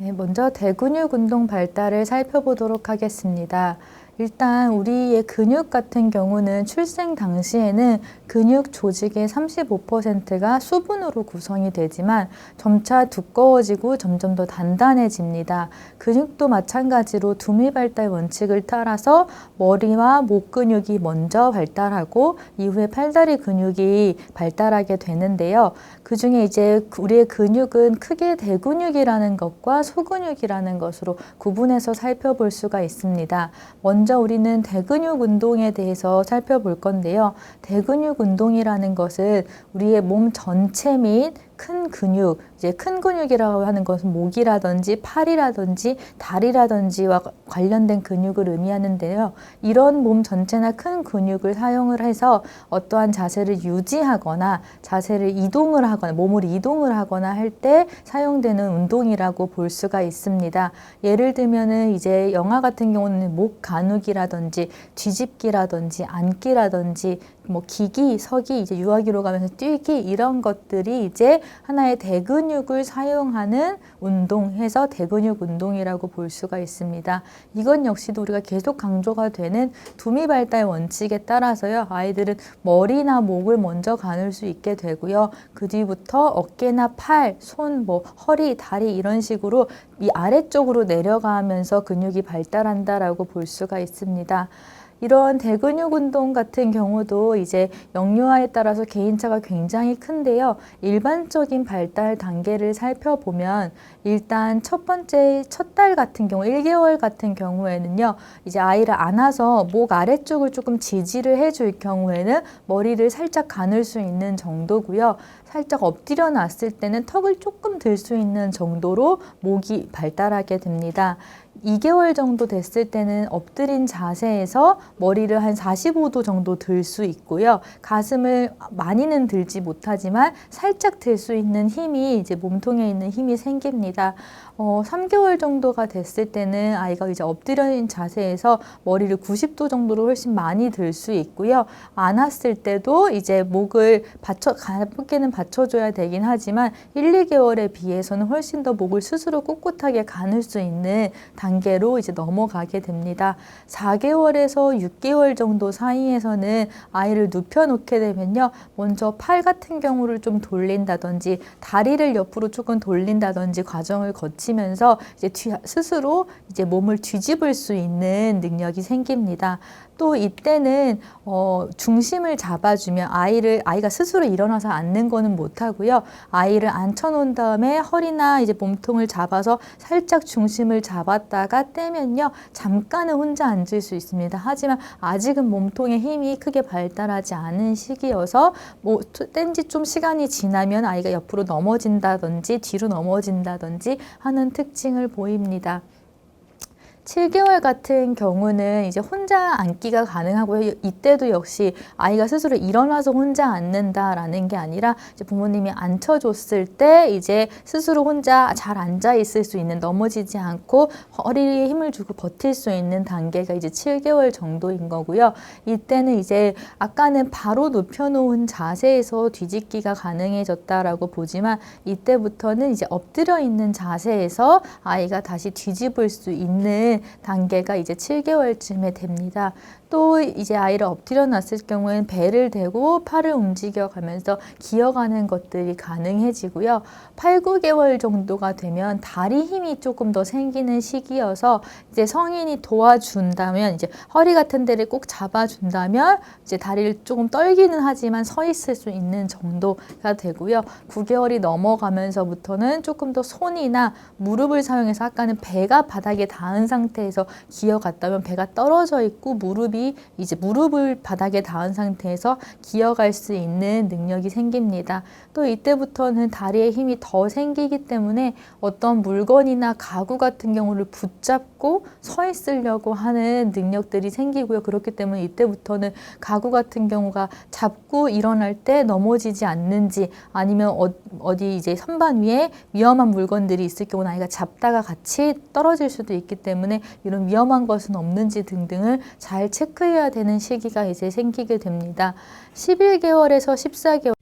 네, 먼저 대근육 운동 발달을 살펴보도록 하겠습니다. 일단 우리의 근육 같은 경우는 출생 당시에는 근육 조직의 35%가 수분으로 구성이 되지만 점차 두꺼워지고 점점 더 단단해집니다. 근육도 마찬가지로 두미 발달 원칙을 따라서 머리와 목 근육이 먼저 발달하고 이후에 팔다리 근육이 발달하게 되는데요. 그중에 이제 우리의 근육은 크게 대근육이라는 것과 소근육이라는 것으로 구분해서 살펴볼 수가 있습니다. 먼저 우리는 대근육 운동에 대해서 살펴볼 건데요. 대근육 운동이라는 것은 우리의 몸 전체 및 큰 근육, 이제 큰 근육이라고 하는 것은 목이라든지 팔이라든지 다리라든지와 관련된 근육을 의미하는데요. 이런 몸 전체나 큰 근육을 사용을 해서 어떠한 자세를 유지하거나 자세를 이동을 하거나 몸을 이동을 하거나 할 때 사용되는 운동이라고 볼 수가 있습니다. 예를 들면은 이제 영화 같은 경우는 목 가누기라든지 뒤집기라든지 앉기라든지 뭐 기기, 서기, 이제 유아기로 가면서 뛰기 이런 것들이 이제 하나의 대근육을 사용하는 운동해서 대근육 운동이라고 볼 수가 있습니다. 이건 역시도 우리가 계속 강조가 되는 두미 발달 원칙에 따라서요. 아이들은 머리나 목을 먼저 가눌 수 있게 되고요. 그 뒤부터 어깨나 팔, 손, 뭐 허리, 다리 이런 식으로 이 아래쪽으로 내려가면서 근육이 발달한다라고 볼 수가 있습니다. 이런 대근육 운동 같은 경우도 이제 영유아에 따라서 개인차가 굉장히 큰데요. 일반적인 발달 단계를 살펴보면 일단 첫 번째 첫 달 같은 경우 1개월 같은 경우에는요. 이제 아이를 안아서 목 아래쪽을 조금 지지를 해줄 경우에는 머리를 살짝 가눌 수 있는 정도고요. 살짝 엎드려 놨을 때는 턱을 조금 들 수 있는 정도로 목이 발달하게 됩니다. 2개월 정도 됐을 때는 엎드린 자세에서 머리를 한 45도 정도 들 수 있고요. 가슴을 많이는 들지 못하지만 살짝 들 수 있는 힘이 이제 몸통에 있는 힘이 생깁니다. 3개월 정도가 됐을 때는 아이가 이제 엎드려 있는 자세에서 머리를 90도 정도로 훨씬 많이 들 수 있고요. 안았을 때도 이제 목을 가볍게는 받쳐줘야 되긴 하지만 1, 2개월에 비해서는 훨씬 더 목을 스스로 꿋꿋하게 가눌 수 있는 단계로 이제 넘어가게 됩니다. 4개월에서 6개월 정도 사이에서는 아이를 눕혀놓게 되면요. 먼저 팔 같은 경우를 좀 돌린다든지 다리를 옆으로 조금 돌린다든지 과정을 거치면서 이제 스스로 이제 몸을 뒤집을 수 있는 능력이 생깁니다. 또 이때는 중심을 잡아주면 아이가 스스로 일어나서 앉는 거는 못하고요. 아이를 앉혀놓은 다음에 허리나 이제 몸통을 잡아서 살짝 중심을 잡았다가 떼면요. 잠깐은 혼자 앉을 수 있습니다. 하지만 아직은 몸통의 힘이 크게 발달하지 않은 시기여서 뭐 뗀 지 좀 시간이 지나면 아이가 옆으로 넘어진다든지 뒤로 넘어진다든지 하는 특징을 보입니다. 7개월 같은 경우는 이제 혼자 앉기가 가능하고요. 이때도 역시 아이가 스스로 일어나서 혼자 앉는다라는 게 아니라 이제 부모님이 앉혀줬을 때 이제 스스로 혼자 잘 앉아 있을 수 있는 넘어지지 않고 허리에 힘을 주고 버틸 수 있는 단계가 이제 7개월 정도인 거고요. 이때는 이제 아까는 바로 눕혀놓은 자세에서 뒤집기가 가능해졌다라고 보지만 이때부터는 이제 엎드려 있는 자세에서 아이가 다시 뒤집을 수 있는 단계가 이제 7개월쯤에 됩니다. 또 이제 아이를 엎드려 놨을 경우에는 배를 대고 팔을 움직여 가면서 기어가는 것들이 가능해지고요. 8, 9개월 정도가 되면 다리 힘이 조금 더 생기는 시기여서 이제 성인이 도와준다면 이제 허리 같은 데를 꼭 잡아준다면 이제 다리를 조금 떨기는 하지만 서 있을 수 있는 정도가 되고요. 9개월이 넘어가면서부터는 조금 더 손이나 무릎을 사용해서 아까는 배가 바닥에 닿은 상태에서 기어갔다면 배가 떨어져 있고 무릎을 바닥에 닿은 상태에서 기어갈 수 있는 능력이 생깁니다. 또 이때부터는 다리에 힘이 더 생기기 때문에 어떤 물건이나 가구 같은 경우를 붙잡고 서 있으려고 하는 능력들이 생기고요. 그렇기 때문에 이때부터는 가구 같은 경우가 잡고 일어날 때 넘어지지 않는지 아니면 어디 이제 선반 위에 위험한 물건들이 있을 경우는 아이가 잡다가 같이 떨어질 수도 있기 때문에 이런 위험한 것은 없는지 등등을 잘 체크해야 되는 시기가 이제 생기게 됩니다. 11개월에서 14개월